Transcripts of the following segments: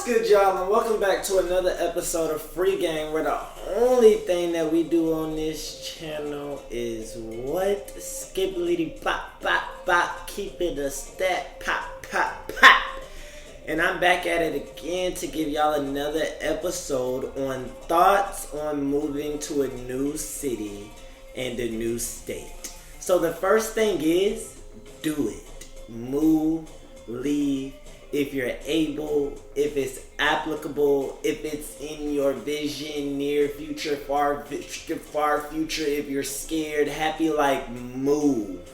What's good, y'all, and welcome back to another episode of Free Game, where the only thing that we do on this channel is what? Skippity pop, pop, pop, keep it a stat, pop, pop, pop. And I'm back at it again to give y'all another episode on thoughts on moving to a new city and a new state. So the first thing is, do it. Move, leave. If you're able, if it's applicable, if it's in your vision, near future, far future, if you're scared, happy, like, move.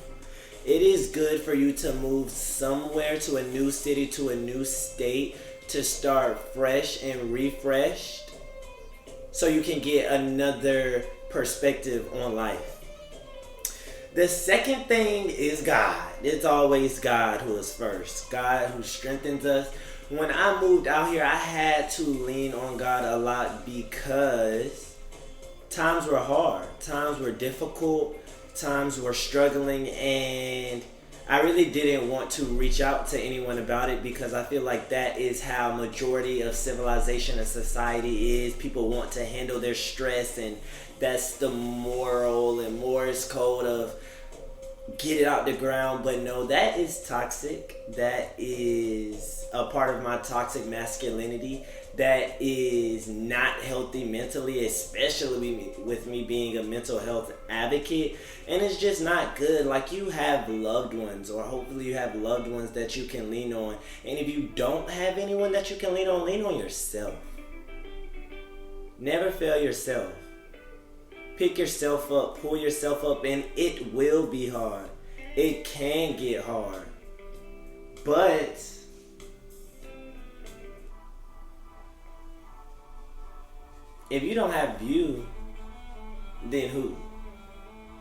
It is good for you to move somewhere, to a new city, to a new state, to start fresh and refreshed so you can get another perspective on life. The second thing is God. It's always God who is first. God who strengthens us. When I moved out here, I had to lean on God a lot because times were hard. Times were difficult. Times were struggling. And I really didn't want to reach out to anyone about it because I feel like that is how majority of civilization and society is. People want to handle their stress, and that's the moral and Morse code of get it out the ground. But no, that is toxic. That is a part of my toxic masculinity. That is not healthy mentally, especially with me being a mental health advocate. And it's just not good. Like, you have loved ones, or hopefully you have loved ones that you can lean on. And if you don't have anyone that you can lean on yourself. Never fail yourself. Pick yourself up, pull yourself up, and it will be hard. It can get hard. But if you don't have you, then who?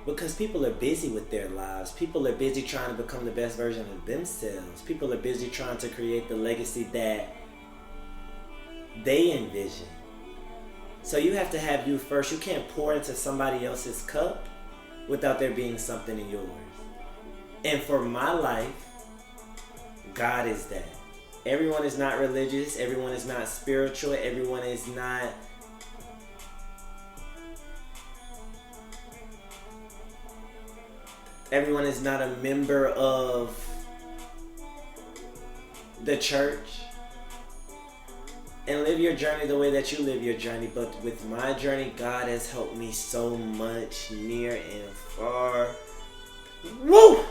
Because people are busy with their lives. People are busy trying to become the best version of themselves. People are busy trying to create the legacy that they envision. So you have to have you first. You can't pour into somebody else's cup without there being something in yours. And for my life, God is that. Everyone is not religious. Everyone is not spiritual. Everyone is not a member of the church. And live your journey the way that you live your journey. But with my journey, God has helped me so much, near and far. Woo!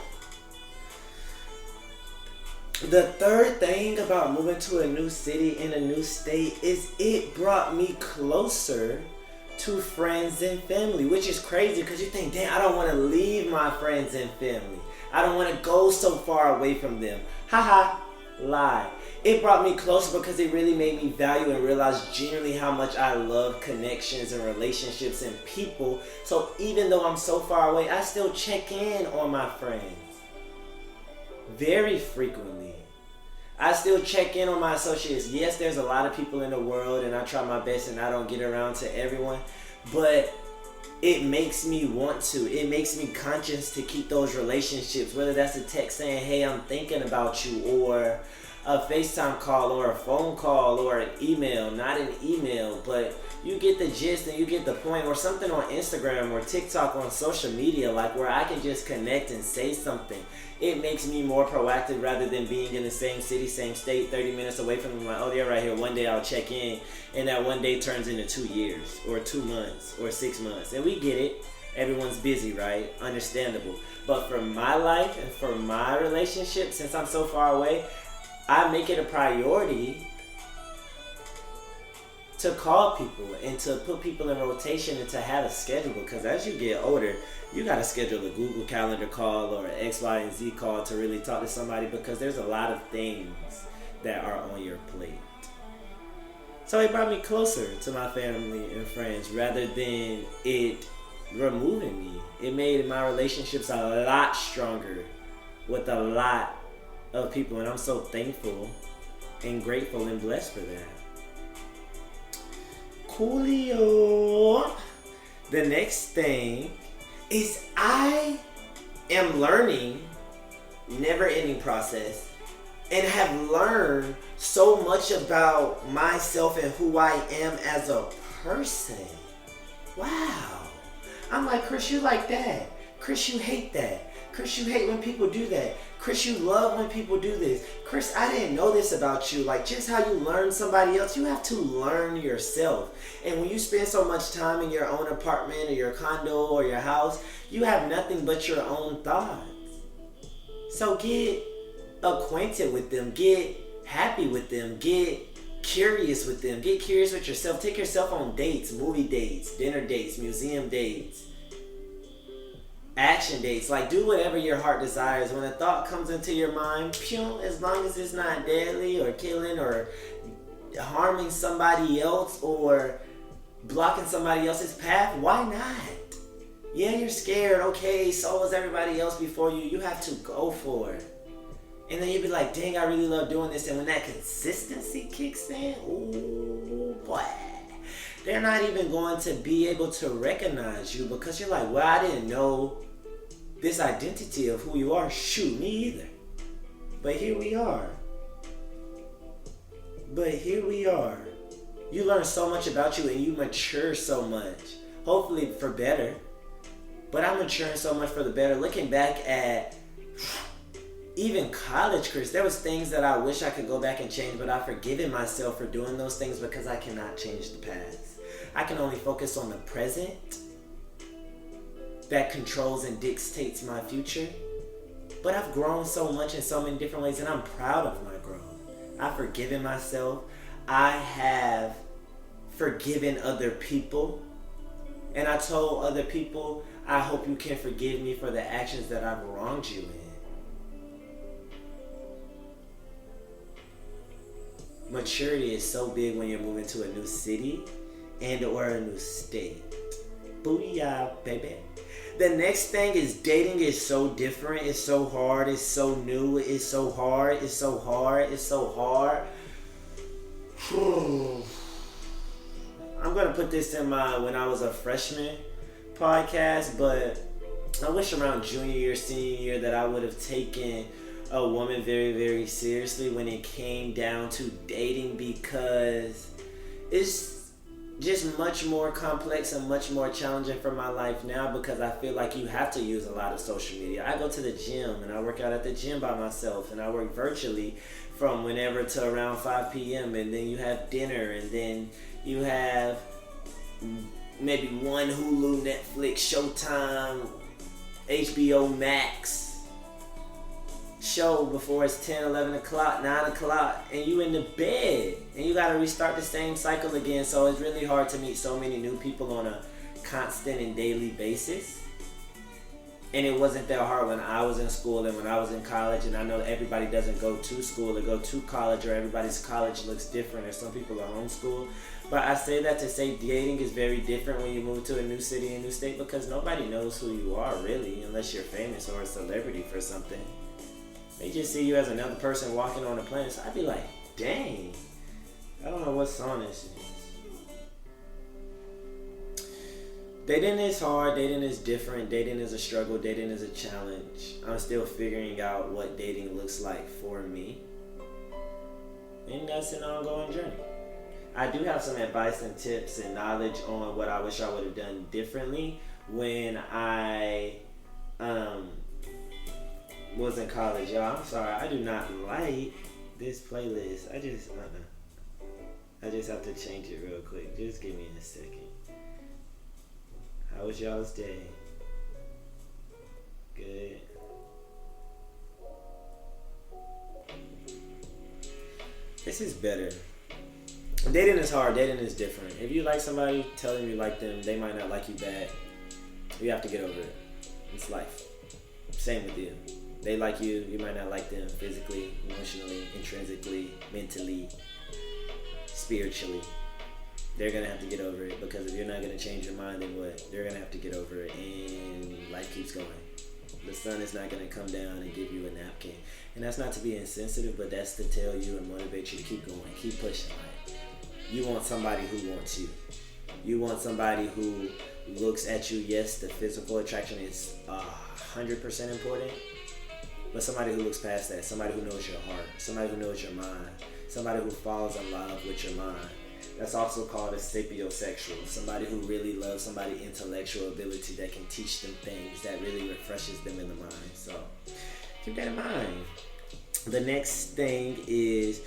The third thing about moving to a new city in a new state is it brought me closer to friends and family, which is crazy because you think, damn, I don't want to leave my friends and family. I don't want to go so far away from them. Haha, lie. It brought me closer because it really made me value and realize genuinely how much I love connections and relationships and people. So even though I'm so far away, I still check in on my friends very frequently. I still check in on my associates. Yes, there's a lot of people in the world, and I try my best and I don't get around to everyone, but it makes me want to. It makes me conscious to keep those relationships, whether that's a text saying, hey, I'm thinking about you, or a FaceTime call, or a phone call, or an email. Not an email, but you get the gist and you get the point. Or something on Instagram or TikTok, on social media, like where I can just connect and say something. It makes me more proactive rather than being in the same city, same state, 30 minutes away from them. Like, oh, they're right here. One day I'll check in, and that one day turns into 2 years or 2 months or 6 months. And we get it. Everyone's busy, right? Understandable. But for my life and for my relationship, since I'm so far away, I make it a priority to call people and to put people in rotation and to have a schedule, because as you get older, you got to schedule a Google Calendar call or an X, Y, and Z call to really talk to somebody, because there's a lot of things that are on your plate. So it brought me closer to my family and friends rather than it removing me. It made my relationships a lot stronger with a lot of people, and I'm so thankful and grateful and blessed for that. Coolio. The next thing is I am learning, never ending process, and have learned so much about myself and who I am as a person. Wow. I'm like, Chris, you like that. Chris, you hate that. Chris, you hate when people do that. Chris, you love when people do this. Chris, I didn't know this about you. Like, just how you learn somebody else, you have to learn yourself. And when you spend so much time in your own apartment or your condo or your house, you have nothing but your own thoughts. So get acquainted with them. Get happy with them. Get curious with them. Get curious with yourself. Take yourself on dates, movie dates, dinner dates, museum dates, action dates. Like, do whatever your heart desires. When a thought comes into your mind, pew, as long as it's not deadly or killing or harming somebody else or blocking somebody else's path, why not? Yeah, you're scared. Okay, so is everybody else before you. You have to go for it. And then you'll be like, dang, I really love doing this. And when that consistency kicks in, ooh, boy, they're not even going to be able to recognize you because you're like, well, I didn't know this identity of who you are. Shoot, me either. But here we are. You learn so much about you and you mature so much. Hopefully for better. But I'm maturing so much for the better. Looking back at even college, Chris, there was things that I wish I could go back and change, but I've forgiven myself for doing those things because I cannot change the past. I can only focus on the present that controls and dictates my future. But I've grown so much in so many different ways, and I'm proud of my growth. I've forgiven myself. I have forgiven other people. And I told other people, I hope you can forgive me for the actions that I've wronged you in. Maturity is so big when you're moving to a new city and or a new state. Booyah, baby. The next thing is dating is so different. It's so hard. It's so new. It's so hard. It's so hard. It's so hard. I'm going to put this in my when I was a freshman podcast, but I wish around junior year, senior year that I would have taken a woman very, very seriously when it came down to dating, because it's just much more complex and much more challenging for my life now, because I feel like you have to use a lot of social media. I go to the gym and I work out at the gym by myself, and I work virtually from whenever to around 5 p.m. and then you have dinner, and then you have maybe one Hulu, Netflix, Showtime, HBO Max show before it's 10, 11 o'clock, 9 o'clock, and you in the bed, and you got to restart the same cycle again. So it's really hard to meet so many new people on a constant and daily basis. And it wasn't that hard when I was in school and when I was in college. And I know everybody doesn't go to school or go to college, or everybody's college looks different, or some people are homeschooled. But I say that to say dating is very different when you move to a new city, a new state, because nobody knows who you are really, unless you're famous or a celebrity for something. They just see you as another person walking on the planet. So I'd be like, dang, I don't know what song this is. Dating is hard. Dating is different. Dating is a struggle. Dating is a challenge. I'm still figuring out what dating looks like for me. And that's an ongoing journey. I do have some advice and tips and knowledge on what I wish I would have done differently when I was in college. Y'all, I'm sorry. I do not like this playlist. I just have to change it real quick. Just give me a second. How was y'all's day? Good. This is better. Dating is hard. Dating is different. If you like somebody, tell them you like them. They might not like you back. You have to get over it. It's life. Same with you. They like you. You might not like them physically, emotionally, intrinsically, mentally, spiritually. They're going to have to get over it, because if you're not going to change your mind, then what? They're going to have to get over it, and life keeps going. The sun is not going to come down and give you a napkin. And that's not to be insensitive, but that's to tell you and motivate you to keep going, keep pushing. Right? You want somebody who wants you. You want somebody who looks at you. Yes, the physical attraction is 100% important, but somebody who looks past that, somebody who knows your heart, somebody who knows your mind, somebody who falls in love with your mind. That's also called a sapiosexual, somebody who really loves somebody's intellectual ability that can teach them things that really refreshes them in the mind. So keep that in mind. The next thing is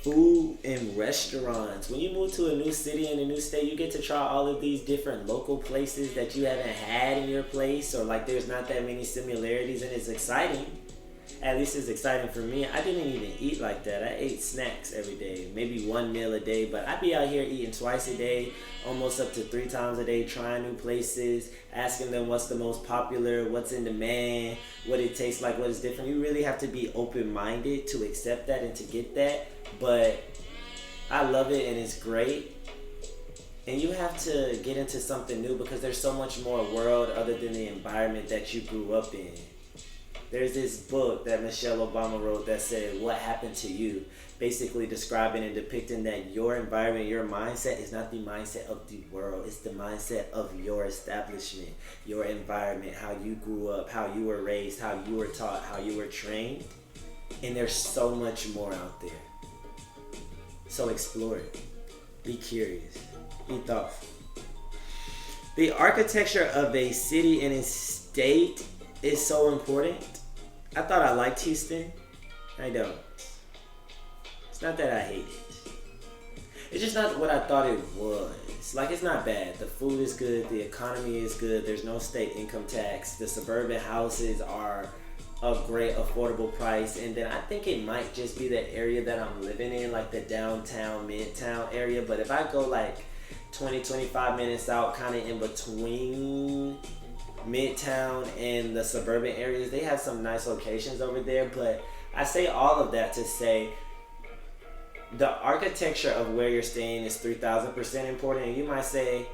food and restaurants. When you move to a new city and a new state, you get to try all of these different local places that you haven't had in your place, or like there's not that many similarities, and it's exciting. At least it's exciting for me. I didn't even eat like that. I ate snacks every day, maybe one meal a day, but I'd be out here eating twice a day, almost up to 3 times a day, trying new places, asking them what's the most popular, what's in demand, what it tastes like, what is different. You really have to be open-minded to accept that and to get that, but I love it and it's great. And you have to get into something new because there's so much more world other than the environment that you grew up in. There's this book that Michelle Obama wrote that said, "What happened to you?" Basically describing and depicting that your environment, your mindset is not the mindset of the world. It's the mindset of your establishment, your environment, how you grew up, how you were raised, how you were taught, how you were trained. And there's so much more out there. So explore it. Be curious. Be thoughtful. The architecture of a city and a state is so important. I thought I liked Houston. I don't. It's not that I hate it. It's just not what I thought it was. Like, it's not bad. The food is good. The economy is good. There's no state income tax. The suburban houses are a great affordable price. And then I think it might just be the area that I'm living in, like the downtown, midtown area. But if I go like 20-25 minutes out, kind of in between Midtown and the suburban areas, they have some nice locations over there. But I say all of that to say the architecture of where you're staying is 3,000% important. And you might say,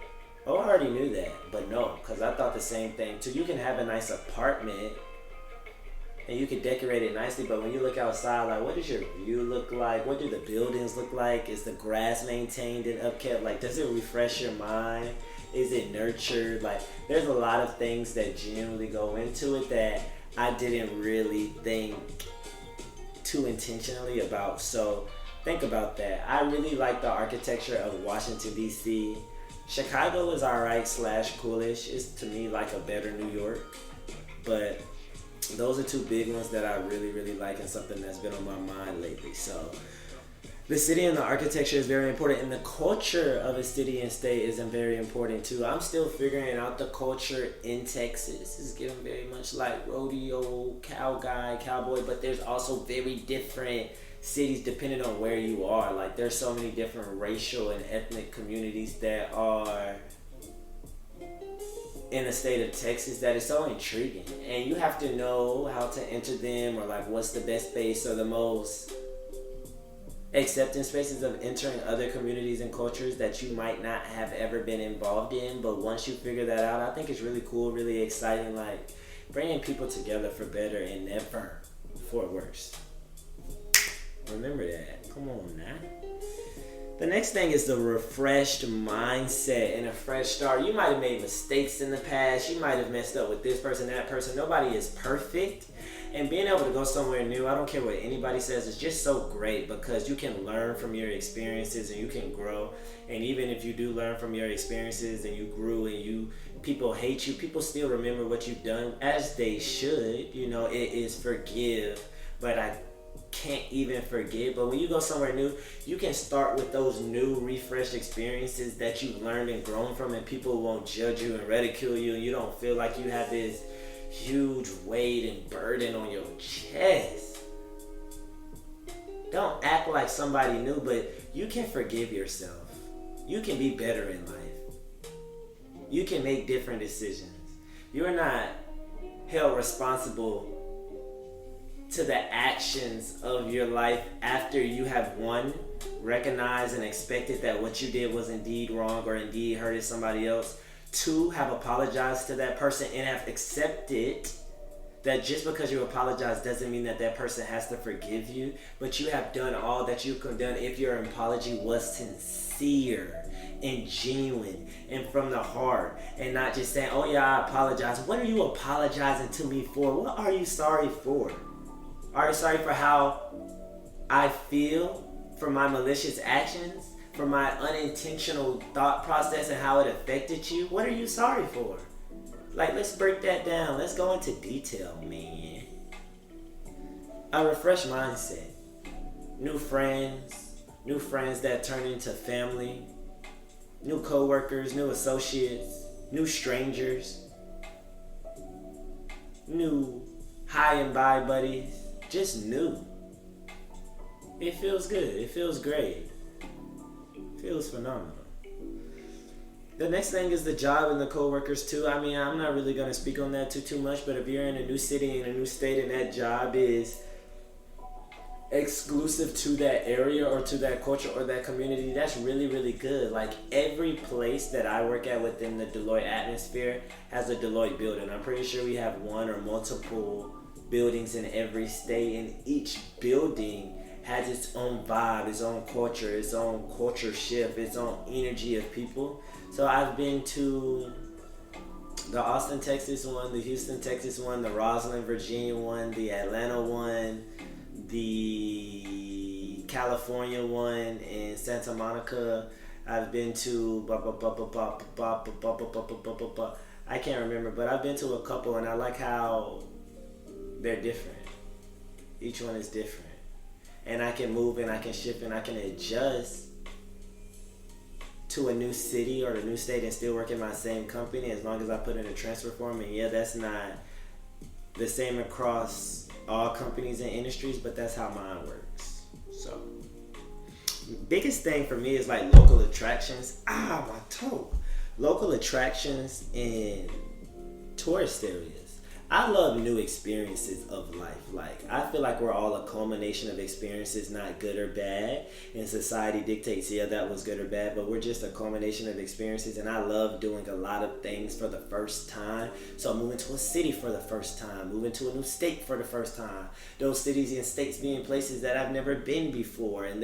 oh, I already knew that. But no, because I thought the same thing too. You can have a nice apartment and you can decorate it nicely, but when you look outside, like, what does your view look like? What do the buildings look like? Is the grass maintained and upkept? Like, does it refresh your mind? Is it nurtured? Like, there's a lot of things that generally go into it that I didn't really think too intentionally about. So think about that. I really like the architecture of Washington, D.C. Chicago is alright / coolish. It's to me like a better New York. But those are 2 big ones that I really, really like and something that's been on my mind lately. So the city and the architecture is very important, and the culture of a city and state is very important too. I'm still figuring out the culture in Texas. It's getting very much like rodeo, cowboy, but there's also very different cities depending on where you are. Like, there's so many different racial and ethnic communities that are in the state of Texas that is so intriguing, and you have to know how to enter them, or like what's the best space or the most accepting spaces of entering other communities and cultures that you might not have ever been involved in. But once you figure that out, I think it's really cool, really exciting, like bringing people together for better and never for worse. Remember that. Come on now. The next thing is the refreshed mindset and a fresh start. You might have made mistakes in the past. You might have messed up with this person, that person. Nobody is perfect. And being able to go somewhere new, I don't care what anybody says, is just so great because you can learn from your experiences and you can grow. And even if you do learn from your experiences and you grew and people hate you, people still remember what you've done, as they should. You know, it is forgive, but I can't even forget. But when you go somewhere new, you can start with those new refreshed experiences that you've learned and grown from, and people won't judge you and ridicule you, and you don't feel like you have this huge weight and burden on your chest. Don't act like somebody new, but you can forgive yourself. You can be better in life. You can make different decisions. You're not held responsible to the actions of your life after you have, 1, recognized and accepted that what you did was indeed wrong or indeed hurted somebody else. 2, have apologized to that person and have accepted that just because you apologize doesn't mean that person has to forgive you, but you have done all that you could have done if your apology was sincere and genuine and from the heart, and not just saying, oh yeah, I apologize. What are you apologizing to me for? What are you sorry for? Are you sorry for how I feel, for my malicious actions, for my unintentional thought process and how it affected you? What are you sorry for? Like, let's break that down. Let's go into detail, man. A refreshed mindset. New friends that turn into family, new co-workers, new associates, new strangers, new high and bye buddies, just new. It feels good. It feels great. It feels phenomenal. The next thing is the job and the co-workers too. I mean, I'm not really going to speak on that too much, but if you're in a new city, in a new state, and that job is exclusive to that area or to that culture or that community, that's really, really good. Like, every place that I work at within the Deloitte atmosphere has a Deloitte building. I'm pretty sure we have one or multiple buildings in every state, and each building has its own vibe, its own culture shift, its own energy of people. So I've been to the Austin, Texas one, the Houston, Texas one, the Roslyn, Virginia one, the Atlanta one, the California one, and Santa Monica. I've been to I can't remember, but I've been to a couple, and I like how they're different. Each one is different. And I can move and I can shift and I can adjust to a new city or a new state and still work in my same company as long as I put in a transfer form. And yeah, that's not the same across all companies and industries, but that's how mine works. So, biggest thing for me is like local attractions. My toe. Local attractions in tourist areas. I love new experiences of life. Like, I feel like we're all a culmination of experiences, not good or bad. And society dictates, yeah, that was good or bad, but we're just a culmination of experiences. And I love doing a lot of things for the first time. So moving to a city for the first time, moving to a new state for the first time. Those cities and states being places that I've never been before. And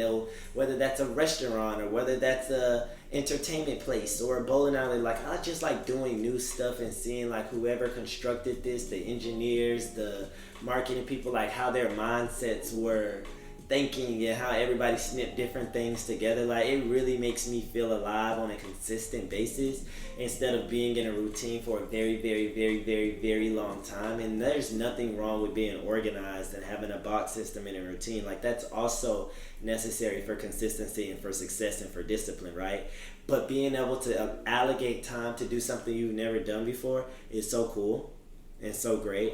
whether that's a restaurant or whether that's a entertainment place or a bowling alley, like, I just like doing new stuff and seeing like whoever constructed this, the engineers, the marketing people, like how their mindsets were thinking and how everybody snipped different things together. Like, it really makes me feel alive on a consistent basis instead of being in a routine for a very, very, very, very, very long time. And there's nothing wrong with being organized and having a box system and a routine. Like, that's also necessary for consistency and for success and for discipline, right? But being able to allocate time to do something you've never done before is so cool and so great.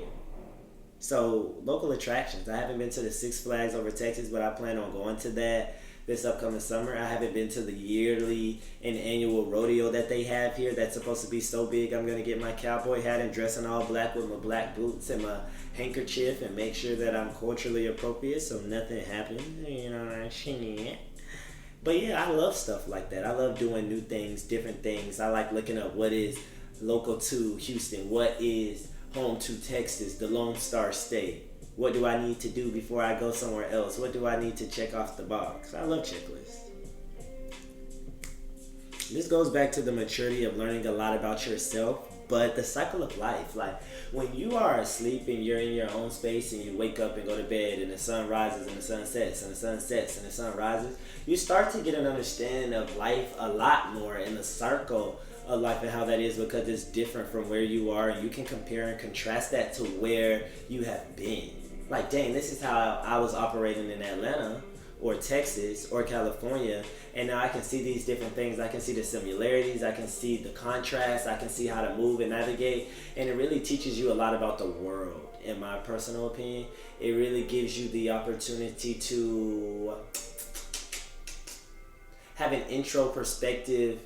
So, local attractions. I haven't been to the Six Flags over Texas, but I plan on going to that this upcoming summer. I haven't been to the yearly and annual rodeo that they have here that's supposed to be so big. I'm going to get my cowboy hat and dress in all black with my black boots and my handkerchief and make sure that I'm culturally appropriate so nothing happens. You know what I'm saying? But yeah, I love stuff like that. I love doing new things, different things. I like looking up what is local to Houston, what is home to Texas, the Lone Star State. What do I need to do before I go somewhere else? What do I need to check off the box? I love checklists. This goes back to the maturity of learning a lot about yourself, but the cycle of life. Like, when you are asleep and you're in your own space and you wake up and go to bed and the sun rises and the sun sets and the sun sets and the sun rises, you start to get an understanding of life a lot more in the circle of life and how that is, because it's different from where you are, and you can compare and contrast that to where you have been. Like, dang, this is how I was operating in Atlanta or Texas or California, and now I can see these different things. I can see the similarities, I can see the contrast, I can see how to move and navigate, and it really teaches you a lot about the world, in my personal opinion. It really gives you the opportunity to have an intro perspective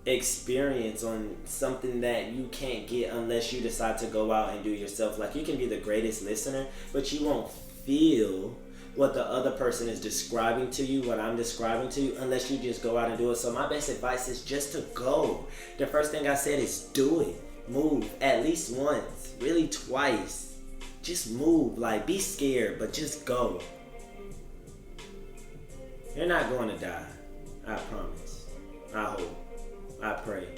experience on something that you can't get unless you decide to go out and do yourself. Like, you can be the greatest listener, but you won't feel what the other person is describing to you, what I'm describing to you, unless you just go out and do it. So my best advice is just to go. The first thing I said is do it. Move at least once, really twice. Just move. Like, be scared, but just go. You're not going to die. I promise. I hope. I pray.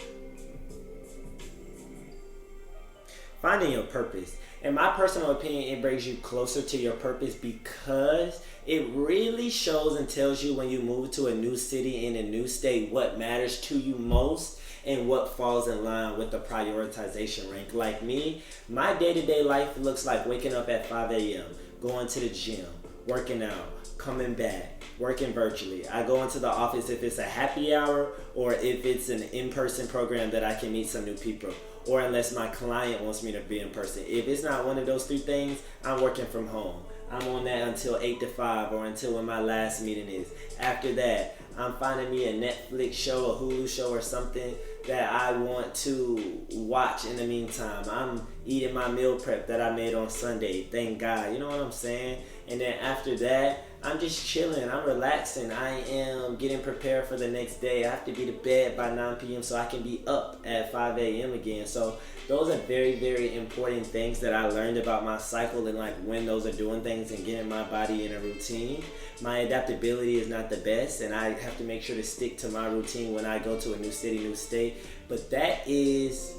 Finding your purpose. In my personal opinion, it brings you closer to your purpose because it really shows and tells you when you move to a new city in a new state what matters to you most and what falls in line with the prioritization rank. Like me, my day-to-day life looks like waking up at 5 a.m., going to the gym, working out, coming back, working virtually. I go into the office if it's a happy hour or if it's an in-person program that I can meet some new people, or unless my client wants me to be in person. If it's not one of those three things, I'm working from home. I'm on that until 8 to 5 or until when my last meeting is. After that, I'm finding me a Netflix show, a Hulu show, or something that I want to watch in the meantime. I'm eating my meal prep that I made on Sunday. Thank God. You know what I'm saying? And then after that, I'm just chilling. I'm relaxing. I am getting prepared for the next day. I have to be to bed by 9 p.m. so I can be up at 5 a.m. again. So those are very, very important things that I learned about my cycle and like when those are doing things and getting my body in a routine. My adaptability is not the best, and I have to make sure to stick to my routine when I go to a new city, new state. But that is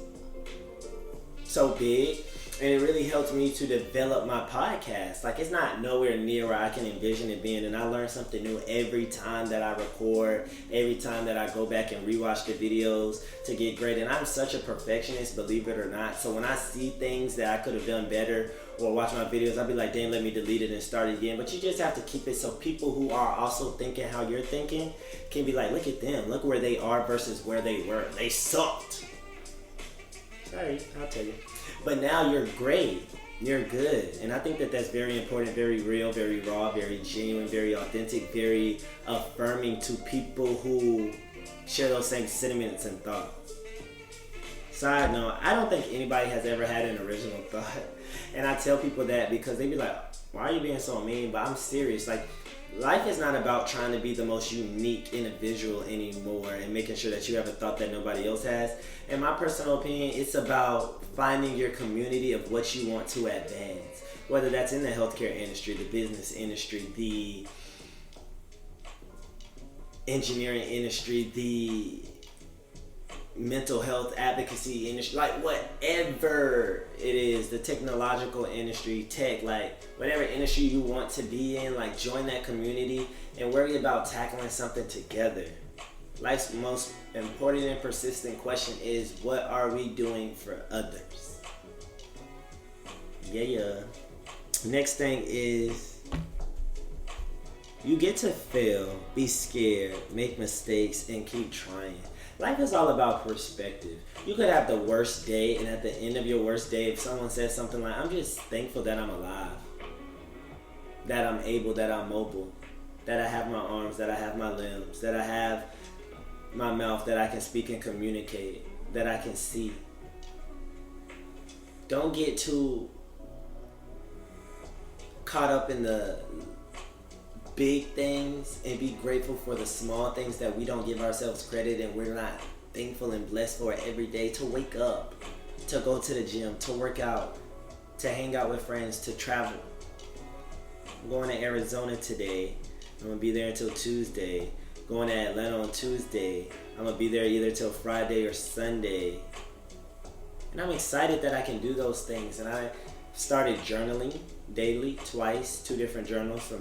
so big, and it really helps me to develop my podcast. Like, it's not nowhere near where I can envision it being, and I learn something new every time that I record, every time that I go back and rewatch the videos to get great. And I'm such a perfectionist, believe it or not. So when I see things that I could have done better or watch my videos, I'll be like, damn, let me delete it and start it again. But you just have to keep it so people who are also thinking how you're thinking can be like, look at them, look where they are versus where they were. They sucked. Sorry, I'll tell you. But now you're great. You're good. And I think that that's very important, very real, very raw, very genuine, very authentic, very affirming to people who share those same sentiments and thoughts. Side note, I don't think anybody has ever had an original thought. And I tell people that because they be like, why are you being so mean? But I'm serious. Like, life is not about trying to be the most unique individual anymore and making sure that you have a thought that nobody else has. In my personal opinion, it's about finding your community of what you want to advance. Whether that's in the healthcare industry, the business industry, the engineering industry, the mental health advocacy industry, like whatever it is, the technological industry, tech, like whatever industry you want to be in, like join that community and worry about tackling something together. Life's most important and persistent question is, what are we doing for others? Yeah. Next thing is, you get to fail, be scared, make mistakes, and keep trying. Life is all about perspective. You could have the worst day, and at the end of your worst day, if someone says something like, I'm just thankful that I'm alive, that I'm able, that I'm mobile, that I have my arms, that I have my limbs, that I have my mouth, that I can speak and communicate, that I can see. Don't get too caught up in the big things and be grateful for the small things that we don't give ourselves credit and we're not thankful and blessed for every day. To wake up, to go to the gym, to work out, to hang out with friends, to travel. I'm going to Arizona today. I'm going to be there until Tuesday. Going to Atlanta on Tuesday. I'm going to be there either till Friday or Sunday. And I'm excited that I can do those things. And I started journaling daily, twice, 2 different journals from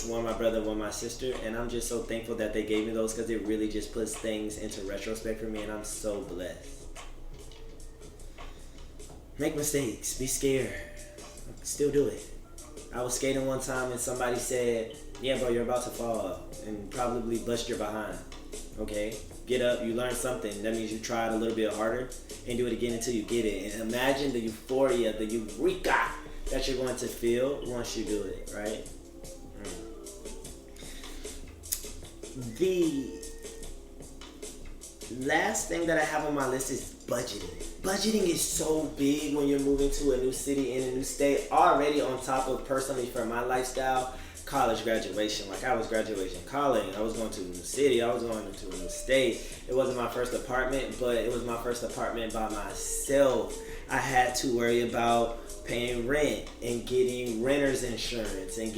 one my brother, one my sister, and I'm just so thankful that they gave me those because it really just puts things into retrospect for me, and I'm so blessed. Make mistakes, be scared, still do it. I was skating one time and somebody said, yeah bro, you're about to fall and probably bust your behind. Okay, get up, you learn something. That means you try it a little bit harder and do it again until you get it. And imagine the euphoria, the eureka that you're going to feel once you do it, right? The last thing that I have on my list is budgeting. Budgeting is so big when you're moving to a new city in a new state. Already on top of, personally for my lifestyle, college graduation. Like, I was graduating college, I was going to a new city, I was going to a new state. It wasn't my first apartment, but it was my first apartment by myself. I had to worry about paying rent and getting renter's insurance and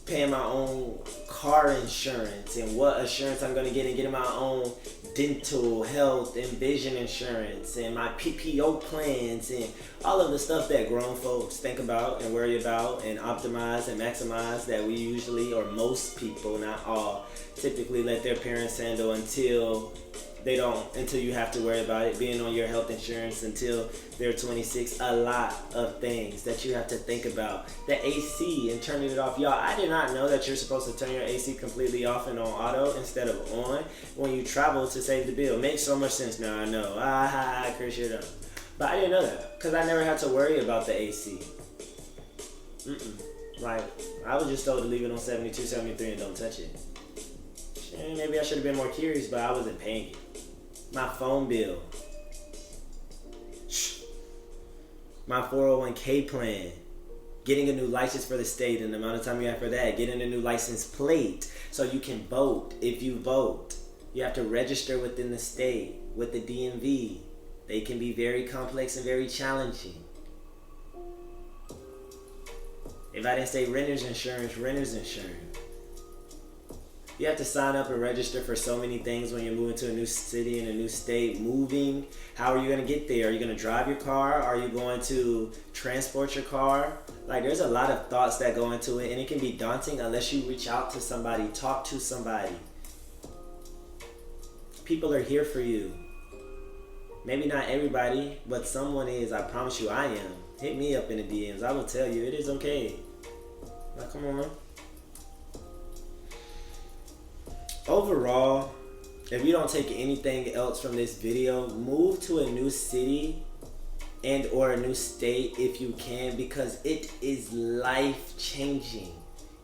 paying my own car insurance and what insurance I'm going to get and getting my own dental, health, and vision insurance, and my PPO plans, and all of the stuff that grown folks think about and worry about and optimize and maximize that we usually, or most people, not all, typically let their parents handle until you have to worry about it being on your health insurance until they're 26. A lot of things that you have to think about. The AC and turning it off. Y'all, I did not know that you're supposed to turn your AC completely off and on auto instead of on when you travel to save the bill. Makes so much sense now, I know. I curse you up. But I didn't know that because I never had to worry about the AC. Like, I was just told to leave it on 72, 73 and don't touch it. Maybe I should have been more curious, but I wasn't paying it. My phone bill. My 401k plan. Getting a new license for the state and the amount of time you have for that. Getting a new license plate so you can vote. If you vote, you have to register within the state with the DMV. They can be very complex and very challenging. If I didn't say renter's insurance, renter's insurance. You have to sign up and register for so many things when you're moving to a new city and a new state. Moving, how are you going to get there? Are you going to drive your car? Are you going to transport your car? Like, there's a lot of thoughts that go into it, and it can be daunting unless you reach out to somebody, talk to somebody. People are here for you. Maybe not everybody, but someone is. I promise you I am. Hit me up in the DMs. I will tell you it is okay. Like, come on. Overall, if you don't take anything else from this video, move to a new city and or a new state if you can, because it is life-changing.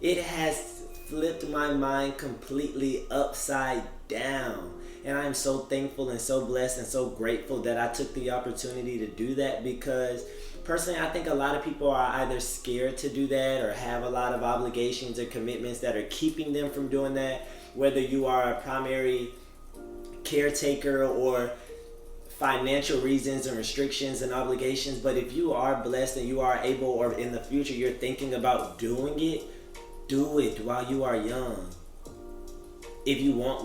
It has flipped my mind completely upside down. And I'm so thankful and so blessed and so grateful that I took the opportunity to do that, because personally, I think a lot of people are either scared to do that or have a lot of obligations or commitments that are keeping them from doing that. Whether you are a primary caretaker or financial reasons and restrictions and obligations. But if you are blessed and you are able, or in the future you're thinking about doing it, do it while you are young. If you want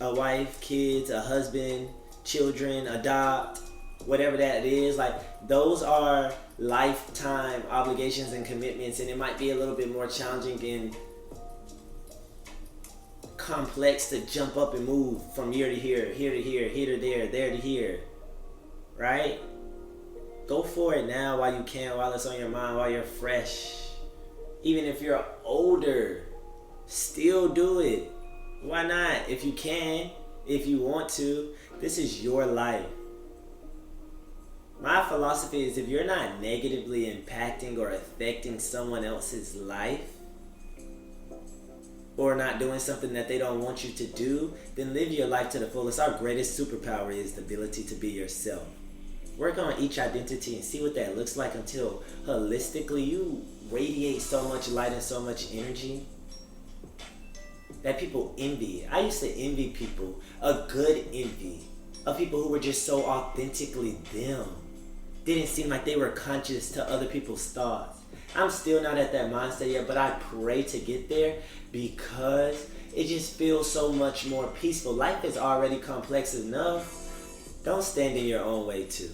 a wife, kids, a husband, children, adopt, whatever that is, like, those are lifetime obligations and commitments, and it might be a little bit more challenging and complex to jump up and move from here to here, here to here, here to there to here, right? Go for it now while you can, while it's on your mind, while you're fresh. Even if you're older, still do it. Why not? If you can, if you want to, this is your life. My philosophy is, if you're not negatively impacting or affecting someone else's life, or not doing something that they don't want you to do, then live your life to the fullest. Our greatest superpower is the ability to be yourself. Work on each identity and see what that looks like until holistically you radiate so much light and so much energy that people envy. I used to envy people, a good envy, of people who were just so authentically them. Didn't seem like they were conscious to other people's thoughts. I'm still not at that mindset yet, but I pray to get there, because it just feels so much more peaceful. Life is already complex enough. Don't stand in your own way too.